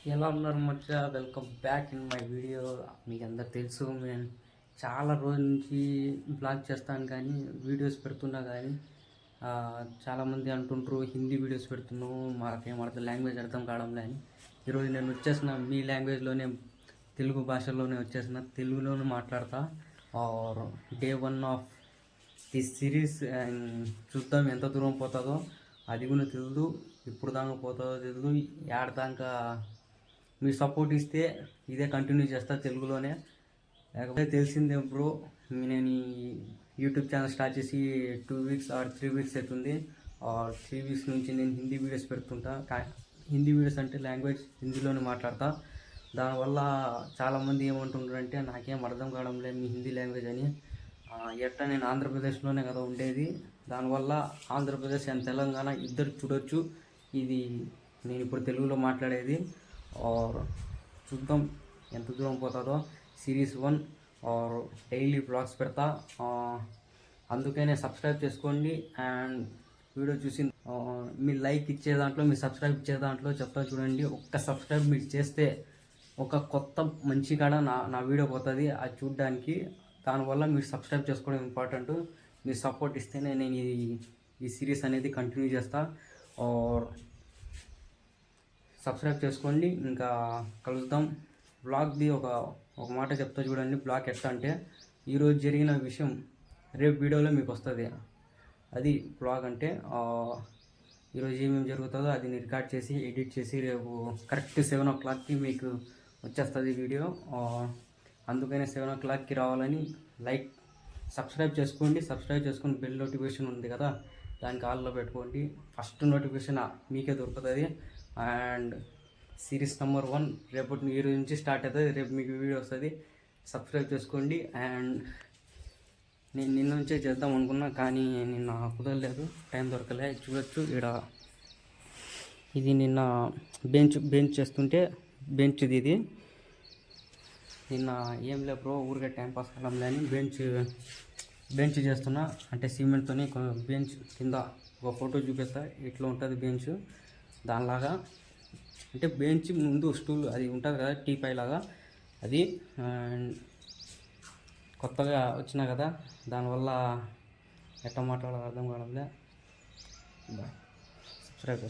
ఎలా ఉన్నారు మచ్చా? Welcome back in my video. మీకు అందరు తెలుసు, నేను చాలా రోజుల నుంచి బ్లాగ్ చేస్తాను కానీ వీడియోస్ పెడుతున్నా కానీ చాలామంది అంటుంటారు హిందీ వీడియోస్ పెడుతున్నావు, మాకేం అర్థం లాంగ్వేజ్ అర్థం కావడంలే అని. ఈరోజు నేను వచ్చేసిన మీ లాంగ్వేజ్లోనే, తెలుగు భాషలోనే వచ్చేసిన, తెలుగులోనే మాట్లాడతా. ఆర్ డే 1 ఆఫ్ ఈ సిరీస్ చూద్దాం ఎంత దూరం పోతుందో. అది కూడా తెలియదు, ఇప్పుడు దాకా పోతుందో తెలియదు, ఏడదాకా మీరు సపోర్ట్ ఇస్తే ఇదే కంటిన్యూ చేస్తా తెలుగులోనే. లేకపోతే తెలిసిందే బ్రో, నేను ఈ యూట్యూబ్ ఛానల్ స్టార్ట్ చేసి 2 వీక్స్ ఆర్ 3 వీక్స్ అవుతుంది. 3 వీక్స్ నుంచి నేను హిందీ వీడియోస్ పెడుతుంటా. హిందీ వీడియోస్ అంటే లాంగ్వేజ్ హిందీలోనే మాట్లాడతా. దానివల్ల చాలామంది ఏమంటుంటారంటే నాకేం అర్థం కావడం లేదు మీ హిందీ లాంగ్వేజ్ అని. ఎట్లా నేను ఆంధ్రప్రదేశ్లోనే కదా ఉండేది, దానివల్ల ఆంధ్రప్రదేశ్ అండ్ తెలంగాణ ఇద్దరు చూడొచ్చు. ఇది నేను ఇప్పుడు తెలుగులో మాట్లాడేది. ఆర్ చూద్దాం ఎంత దూరం పోతుందో. సిరీస్ 1 ఆర్ డైలీ బ్లాగ్స్ పెడతా, అందుకనే సబ్స్క్రైబ్ చేసుకోండి. అండ్ వీడియో చూసి మీ లైక్ ఇచ్చే దాంట్లో, మీ సబ్స్క్రైబ్ ఇచ్చే దాంట్లో చెప్తా చూడండి. ఒక్క సబ్స్క్రైబ్ మీరు చేస్తే ఒక కొత్త మంచి కాడ నా వీడియో పోతుంది అది చూడడానికి. దానివల్ల మీరు సబ్స్క్రైబ్ చేసుకోవడం ఇంపార్టెంట్. మీరు సపోర్ట్ ఇస్తేనే నేను ఈ సిరీస్ అనేది కంటిన్యూ చేస్తా. ఆర్ సబ్స్క్రైబ్ చేసుకోండి. ఇంకా కలుద్దాం. బ్లాగ్ది ఒక మాట చెప్తా చూడండి. బ్లాగ్ ఎట్లా అంటే, ఈరోజు జరిగిన విషయం రేపు వీడియోలో మీకు వస్తుంది. అది బ్లాగ్ అంటే ఈరోజు ఏమేమి జరుగుతుందో అది రికార్డ్ చేసి ఎడిట్ చేసి రేపు కరెక్ట్ 7 o'clockకి మీకు వచ్చేస్తుంది వీడియో. అందుకనే 7 o'clockకి రావాలని సబ్స్క్రైబ్ చేసుకోండి. సబ్స్క్రైబ్ చేసుకొని బెల్ నోటిఫికేషన్ ఉంది కదా, దానికి ఆల్లో పెట్టుకోండి. ఫస్ట్ నోటిఫికేషన్ మీకే దొరుకుతుంది. అండ్ సిరీస్ నెంబర్ 1 రేపటి ఈరోజు నుంచి స్టార్ట్ అవుతుంది. రేపు మీకు వీడియో వస్తుంది, సబ్స్క్రైబ్ చేసుకోండి. అండ్ నేను నిన్న నుంచే చేద్దాం అనుకున్నా కానీ నిన్న కుదరలేదు, టైం దొరకలే. చూడొచ్చు ఇక్కడ ఇది నిన్న బెంచ్ చేస్తుంటే బెంచ్ది ఇది. నిన్న ఏం లే బ్రో, ఊరికే టైంపాస్ కావడంలే అని బెంచ్ చేస్తున్నా. అంటే సిమెంట్తో బెంచ్ కింద ఒక ఫోటో చూపిస్తా, ఇట్లా ఉంటుంది బెంచ్. దానిలాగా అంటే బెంచ్ ముందు స్టూల్ అది ఉంటుంది కదా, టీపై లాగా అది. అండ్ కొత్తగా వచ్చినా కదా, దానివల్ల ఎట్లా మాట్లాడాలో అర్థం కావడంలే. Bye, subscribe.